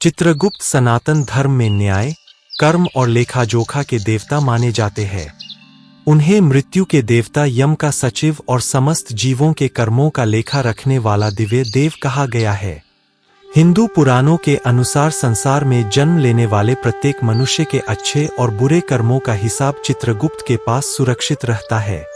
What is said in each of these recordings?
चित्रगुप्त सनातन धर्म में न्याय, कर्म और लेखा-जोखा के देवता माने जाते हैं। उन्हें मृत्यु के देवता यम का सचिव और समस्त जीवों के कर्मों का लेखा रखने वाला दिव्य देव कहा गया है। हिंदू पुराणों के अनुसार संसार में जन्म लेने वाले प्रत्येक मनुष्य के अच्छे और बुरे कर्मों का हिसाब चित्रगुप्त के पास सुरक्षित रहता है।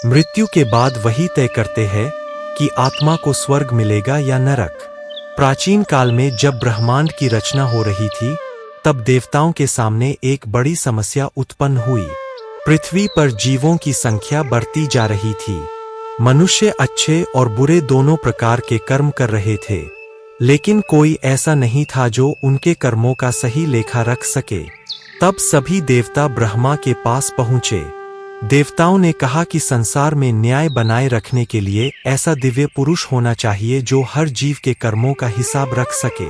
मृत्यु के बाद वही तय करते हैं कि आत्मा को स्वर्ग मिलेगा या नरक। प्राचीन काल में जब ब्रह्मांड की रचना हो रही थी, तब देवताओं के सामने एक बड़ी समस्या उत्पन्न हुई। पृथ्वी पर जीवों की संख्या बढ़ती जा रही थी। मनुष्य अच्छे और बुरे दोनों प्रकार के कर्म कर रहे थे, लेकिन कोई ऐसा नहीं था जो उनके कर्मों का सही लेखा रख सके। तब सभी देवता ब्रह्मा के पास पहुंचे। देवताओं ने कहा कि संसार में न्याय बनाए रखने के लिए ऐसा दिव्य पुरुष होना चाहिए जो हर जीव के कर्मों का हिसाब रख सके।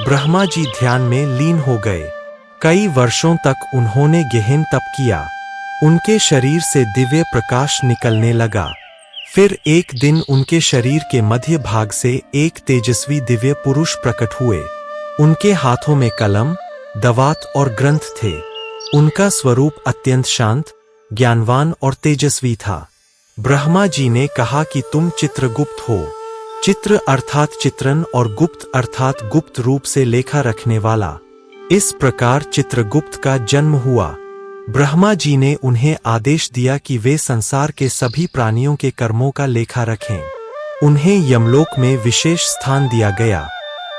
ब्रह्मा जी ध्यान में लीन हो गए। कई वर्षों तक उन्होंने गहन तप किया। उनके शरीर से दिव्य प्रकाश निकलने लगा। फिर एक दिन उनके शरीर के मध्य भाग से एक तेजस्वी दिव्य पुरुष प्रकट हुए। उनके हाथों में कलम, दवात और ग्रंथ थे। उनका स्वरूप अत्यंत शांत, ज्ञानवान और तेजस्वी था। ब्रह्मा जी ने कहा कि तुम चित्रगुप्त हो। चित्र अर्थात चित्रण और गुप्त अर्थात गुप्त रूप से लेखा रखने वाला। इस प्रकार चित्रगुप्त का जन्म हुआ। ब्रह्मा जी ने उन्हें आदेश दिया कि वे संसार के सभी प्राणियों के कर्मों का लेखा रखें। उन्हें यमलोक में विशेष स्थान दिया गया।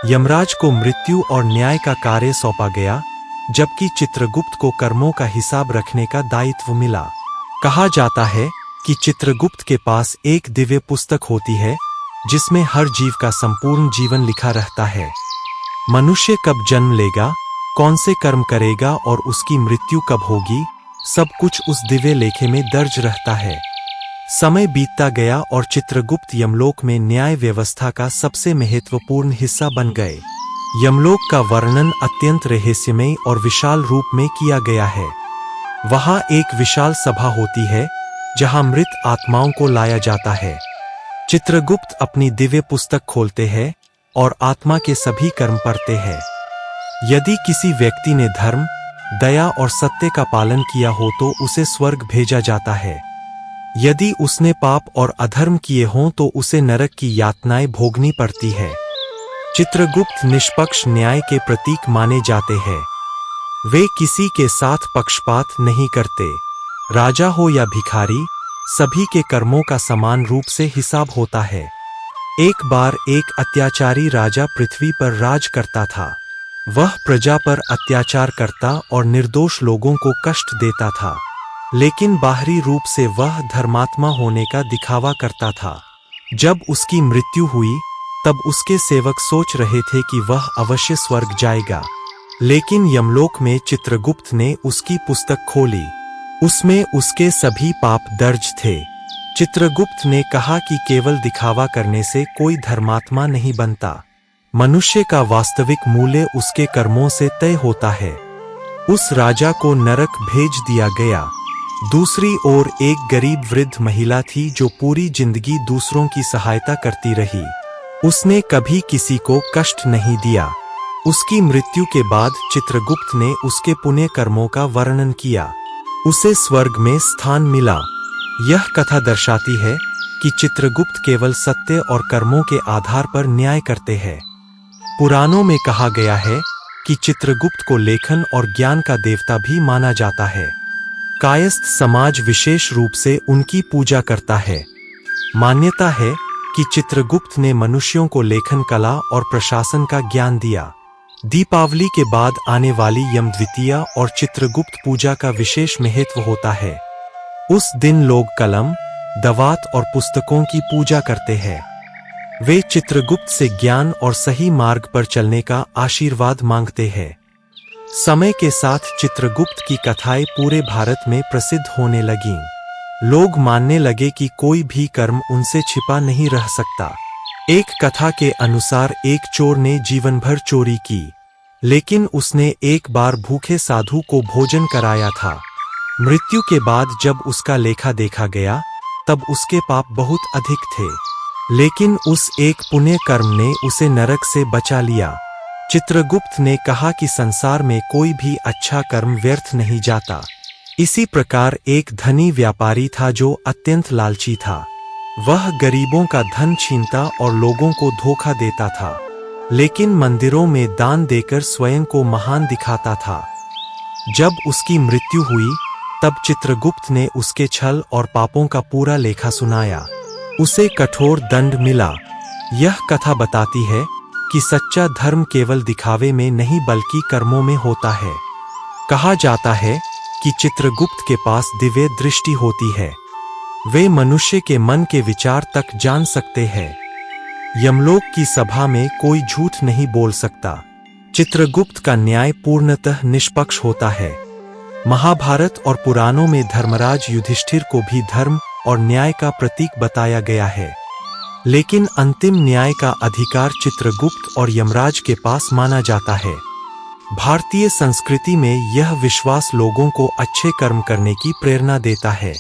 यमराज को मृत्यु और न्याय का कार्य सौंपा गया, जबकि चित्रगुप्त को कर्मों का हिसाब रखने का दायित्व मिला। कहा जाता है कि चित्रगुप्त के पास एक दिव्य पुस्तक होती है जिसमें हर जीव का संपूर्ण जीवन लिखा रहता है। मनुष्य कब जन्म लेगा, कौन से कर्म करेगा और उसकी मृत्यु कब होगी, सब कुछ उस दिव्य लेखे में दर्ज रहता है। समय बीतता गया और चित्रगुप्त यमलोक में न्याय व्यवस्था का सबसे महत्वपूर्ण हिस्सा बन गए। यमलोक का वर्णन अत्यंत रहस्यमय और विशाल रूप में किया गया है। वहां एक विशाल सभा होती है जहां मृत आत्माओं को लाया जाता है। चित्रगुप्त अपनी दिव्य पुस्तक खोलते हैं और आत्मा के सभी कर्म पढ़ते हैं। यदि किसी व्यक्ति ने धर्म, दया और सत्य का पालन किया हो तो उसे स्वर्ग भेजा जाता है। यदि उसने पाप और अधर्म किए हों तो उसे नरक की यातनाएं भोगनी पड़ती है। चित्रगुप्त निष्पक्ष न्याय के प्रतीक माने जाते हैं। वे किसी के साथ पक्षपात नहीं करते। राजा हो या भिखारी, सभी के कर्मों का समान रूप से हिसाब होता है। एक बार एक अत्याचारी राजा पृथ्वी पर राज करता था। वह प्रजा पर अत्याचार करता और निर्दोष लोगों को कष्ट देता था, लेकिन बाहरी रूप से वह धर्मात्मा होने का दिखावा करता था। जब उसकी मृत्यु हुई, तब उसके सेवक सोच रहे थे कि वह अवश्य स्वर्ग जाएगा, लेकिन यमलोक में चित्रगुप्त ने उसकी पुस्तक खोली। उसमें उसके सभी पाप दर्ज थे। चित्रगुप्त ने कहा कि केवल दिखावा करने से कोई धर्मात्मा नहीं बनता। मनुष्य का वास्तविक मूल्य उसके कर्मों से तय होता है। उस राजा को नरक भेज दिया गया। दूसरी ओर एक गरीब वृद्ध महिला थी जो पूरी जिंदगी दूसरों की सहायता करती रही। उसने कभी किसी को कष्ट नहीं दिया। उसकी मृत्यु के बाद चित्रगुप्त ने उसके पुण्य कर्मों का वर्णन किया। उसे स्वर्ग में स्थान मिला। यह कथा दर्शाती है कि चित्रगुप्त केवल सत्य और कर्मों के आधार पर न्याय करते हैं। पुराणों में कहा गया है कि चित्रगुप्त को लेखन और ज्ञान का देवता भी माना जाता है। कायस्थ समाज विशेष रूप से उनकी पूजा करता है। मान्यता है कि चित्रगुप्त ने मनुष्यों को लेखन कला और प्रशासन का ज्ञान दिया। दीपावली के बाद आने वाली यम द्वितीया और चित्रगुप्त पूजा का विशेष महत्व होता है। उस दिन लोग कलम, दवात और पुस्तकों की पूजा करते हैं। वे चित्रगुप्त से ज्ञान और सही मार्ग पर चलने का आशीर्वाद मांगते हैं। समय के साथ चित्रगुप्त की कथाएं पूरे भारत में प्रसिद्ध होने लगीं। लोग मानने लगे कि कोई भी कर्म उनसे छिपा नहीं रह सकता। एक कथा के अनुसार एक चोर ने जीवन भर चोरी की, लेकिन उसने एक बार भूखे साधु को भोजन कराया था। मृत्यु के बाद जब उसका लेखा देखा गया, तब उसके पाप बहुत अधिक थे, लेकिन उस एक पुण्य कर्म ने उसे नरक से बचा लिया। चित्रगुप्त ने कहा कि संसार में कोई भी अच्छा कर्म व्यर्थ नहीं जाता। इसी प्रकार एक धनी व्यापारी था जो अत्यंत लालची था। वह गरीबों का धन छीनता और लोगों को धोखा देता था, लेकिन मंदिरों में दान देकर स्वयं को महान दिखाता था। जब उसकी मृत्यु हुई तब चित्रगुप्त ने उसके छल और पापों का पूरा लेखा सुनाया। उसे कठोर दंड मिला। यह कथा बताती है कि सच्चा धर्म केवल दिखावे में नहीं बल्कि कर्मों में होता है। कहा जाता है कि चित्रगुप्त के पास दिव्य दृष्टि होती है। वे मनुष्य के मन के विचार तक जान सकते हैं। यमलोक की सभा में कोई झूठ नहीं बोल सकता। चित्रगुप्त का न्याय पूर्णतः निष्पक्ष होता है। महाभारत और पुराणों में धर्मराज युधिष्ठिर को भी धर्म और न्याय का प्रतीक बताया गया है, लेकिन अंतिम न्याय का अधिकार चित्रगुप्त और यमराज के पास माना जाता है। भारतीय संस्कृति में यह विश्वास लोगों को अच्छे कर्म करने की प्रेरणा देता है।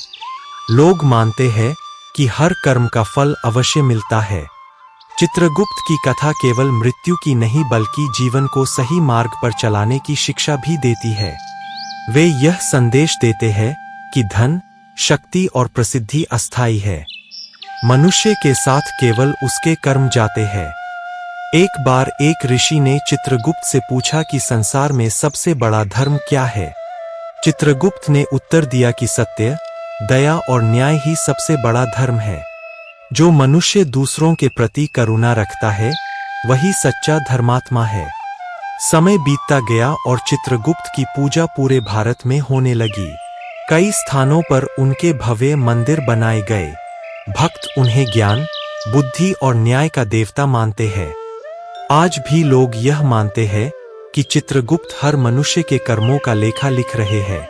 लोग मानते हैं कि हर कर्म का फल अवश्य मिलता है। चित्रगुप्त की कथा केवल मृत्यु की नहीं बल्कि जीवन को सही मार्ग पर चलाने की शिक्षा भी देती है। वे यह संदेश देते हैं कि धन, शक्ति और प्रसिद्धि अस्थायी है। मनुष्य के साथ केवल उसके कर्म जाते हैं। एक बार एक ऋषि ने चित्रगुप्त से पूछा कि संसार में सबसे बड़ा धर्म क्या है। चित्रगुप्त ने उत्तर दिया कि सत्य, दया और न्याय ही सबसे बड़ा धर्म है। जो मनुष्य दूसरों के प्रति करुणा रखता है वही सच्चा धर्मात्मा है। समय बीतता गया और चित्रगुप्त की पूजा पूरे भारत में होने लगी। कई स्थानों पर उनके भव्य मंदिर बनाए गए। भक्त उन्हें ज्ञान, बुद्धि और न्याय का देवता मानते हैं। आज भी लोग यह मानते हैं कि चित्रगुप्त हर मनुष्य के कर्मों का लेखा लिख रहे हैं।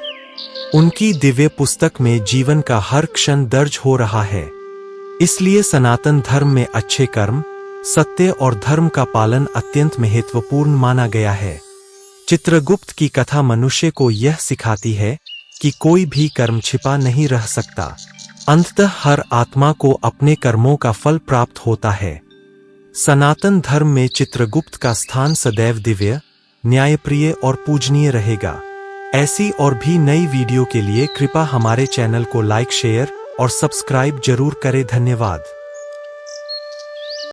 उनकी दिव्य पुस्तक में जीवन का हर क्षण दर्ज हो रहा है। इसलिए सनातन धर्म में अच्छे कर्म, सत्य और धर्म का पालन अत्यंत महत्वपूर्ण माना गया है। चित्रगुप्त की कथा मनुष्य को यह सिखाती है कि कोई भी कर्म छिपा नहीं रह सकता। अंततः हर आत्मा को अपने कर्मों का फल प्राप्त होता है। सनातन धर्म में चित्रगुप्त का स्थान सदैव दिव्य, न्यायप्रिय और पूजनीय रहेगा। ऐसी और भी नई वीडियो के लिए कृपया हमारे चैनल को लाइक, शेयर और सब्सक्राइब जरूर करें। धन्यवाद।